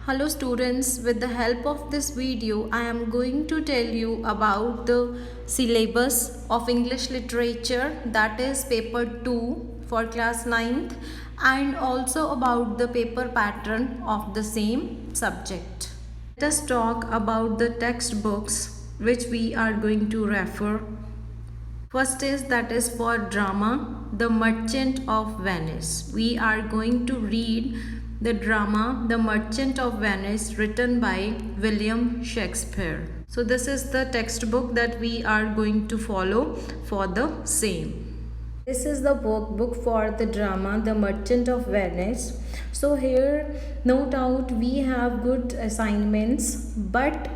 Hello students, with the help of this video, I am going to tell you about the syllabus of English literature, that is paper 2 for class 9th, and also about the paper pattern of the same subject. Let us talk about the textbooks which we are going to refer. First is that is for drama, The Merchant of Venice. We are going to read the drama The Merchant of Venice written by William Shakespeare. So this is the textbook that we are going to follow for the same. This is the workbook for the drama The Merchant of Venice. So here no doubt we have good assignments, but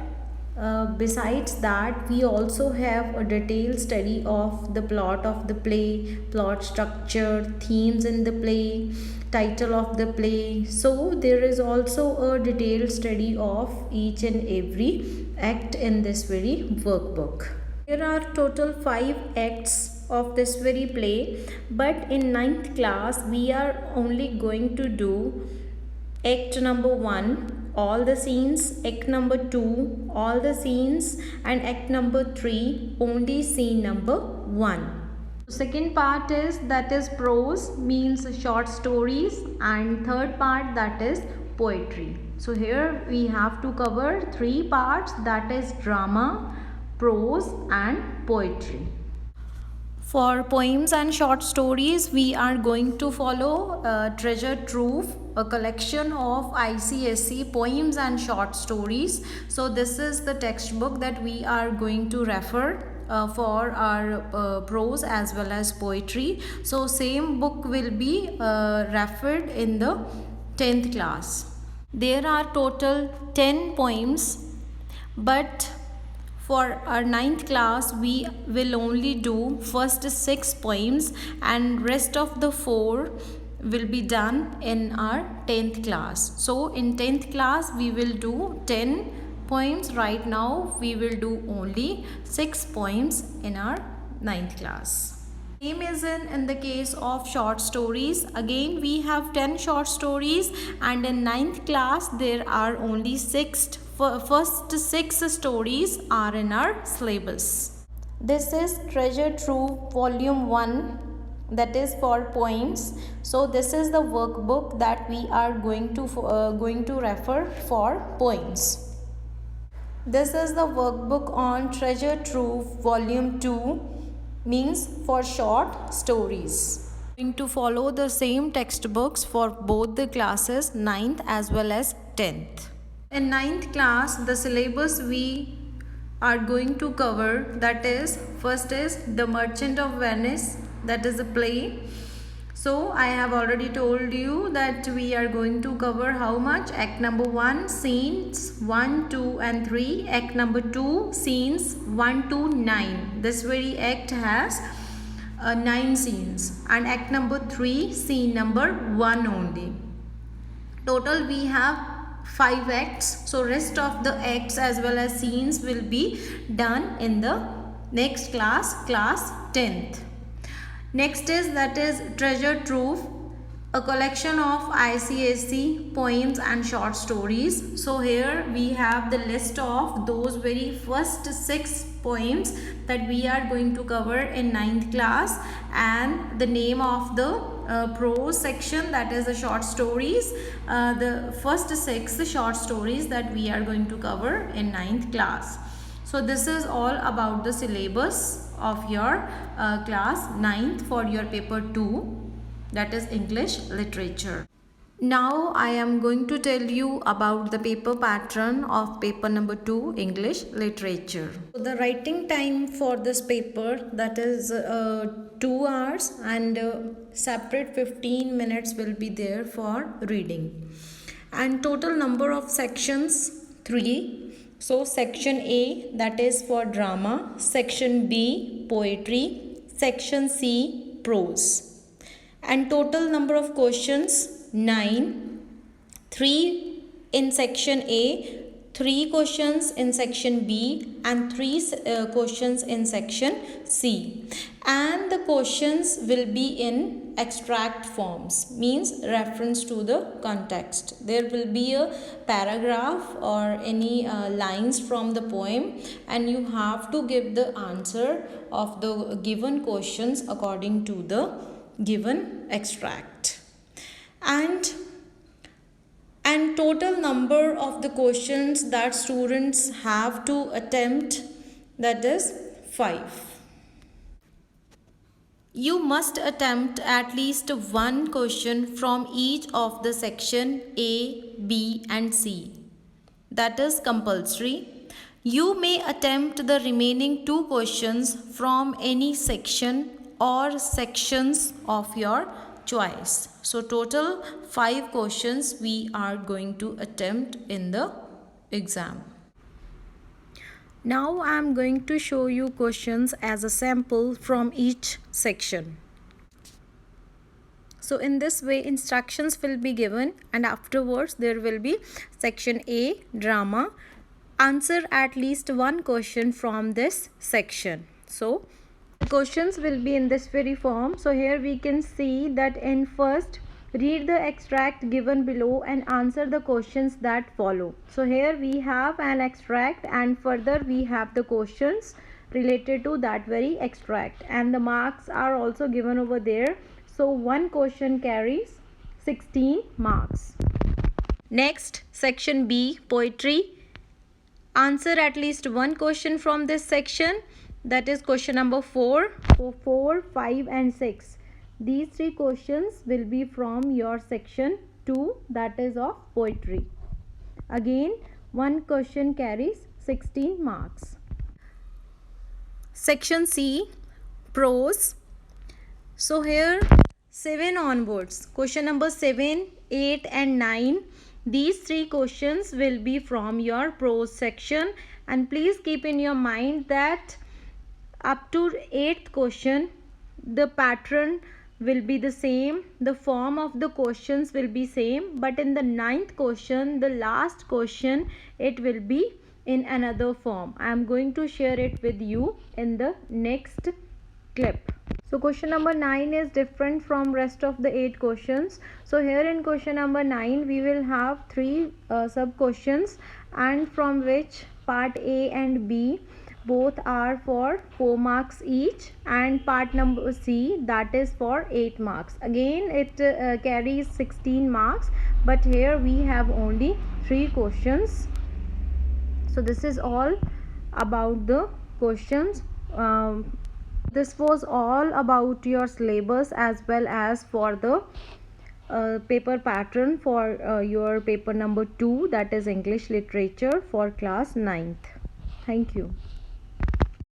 besides that we also have a detailed study of the plot of the play, plot structure, themes in the play, title of the play. So there is also a detailed study of each and every act in this very workbook. There are total 5 acts of this very play, but in 9th class we are only going to do act number 1, all the scenes, act number 2, all the scenes, and act number 3, only scene number 1. Second part is that is prose, means short stories, and third part that is poetry. So here we have to cover 3 parts, that is drama, prose and poetry. For poems and short stories, we are going to follow Treasure Trove, a collection of ICSE poems and short stories. So this is the textbook that we are going to refer for our prose as well as poetry. So same book will be referred in the 10th class. There are total 10 poems, but for our 9th class we will only do first 6 poems and rest of the 4 will be done in our 10th class. So in 10th class we will do 10 poems. Right now we will do only 6 poems in our 9th class. Same is in the case of short stories. Again we have 10 short stories, and in 9th class there are only 6. First 6 stories are in our syllabus. This is Treasure Trove volume 1, that is for poems. So this is the workbook that we are going to refer for poems. This is the workbook on Treasure Trove volume 2, means for short stories. Going to follow the same textbooks for both the classes 9th as well as 10th. In 9th class, the syllabus we are going to cover, that is first is The Merchant of Venice, that is a play. So I have already told you that we are going to cover how much? Act number 1, scenes 1, 2 and 3. Act number 2, scenes 1 to 9. This very act has 9 scenes, and act number 3, scene number 1 only. Total we have 5 acts. So rest of the acts as well as scenes will be done in the next class, class 10th. Next is that is Treasure Trove, a collection of ICSE poems and short stories. So here we have the list of those very first 6 poems that we are going to cover in 9th class, and the name of the prose section, that is the short stories, the first 6 short stories that we are going to cover in 9th class. So this is all about the syllabus of your class 9th for your paper 2, that is English literature. Now I am going to tell you about the paper pattern of paper number 2, English literature. So the writing time for this paper, that is 2 hours, and separate 15 minutes will be there for reading. And total number of sections 3. So section A, that is for drama, section B poetry, section C prose. And total number of questions 9. 3 in section A, 3 questions in section B and 3 questions in section C, and the questions will be in extract forms, means reference to the context. There will be a paragraph or any lines from the poem, and you have to give the answer of the given questions according to the given extract. And total number of the questions that students have to attempt, that is 5. You must attempt at least one question from each of the section A, B and C. That is compulsory. You may attempt the remaining 2 questions from any section or sections of your choice. So total 5 questions we are going to attempt in the exam. Now I am going to show you questions as a sample from each section. So in this way instructions will be given, and afterwards there will be section A, drama. Answer at least one question from this section. So questions will be in this very form. So here we can see that in first, read the extract given below and answer the questions that follow. So here we have an extract, and further we have the questions related to that very extract, and the marks are also given over there. So one question carries 16 marks. Next, section B, poetry. Answer at least one question from this section, that is question number 4, 5 and 6. These 3 questions will be from your section 2, that is of poetry. Again, one question carries 16 marks. Section C, prose. So here 7 onwards, question number 7, 8 and 9. These 3 questions will be from your prose section, and please keep in your mind that up to 8th question the pattern will be the same, the form of the questions will be same, but in the 9th question, the last question, it will be in another form. I am going to share it with you in the next clip. So question number 9 is different from rest of the 8 questions. So here in question number 9 we will have 3 sub questions, and from which part A and B both are for 4 marks each, and part number C, that is for 8 marks. Again it carries 16 marks, but here we have only 3 questions. So this is all about the questions. This was all about your syllabus as well as for the paper pattern for your paper number 2, that is English literature for class 9th. Thank you.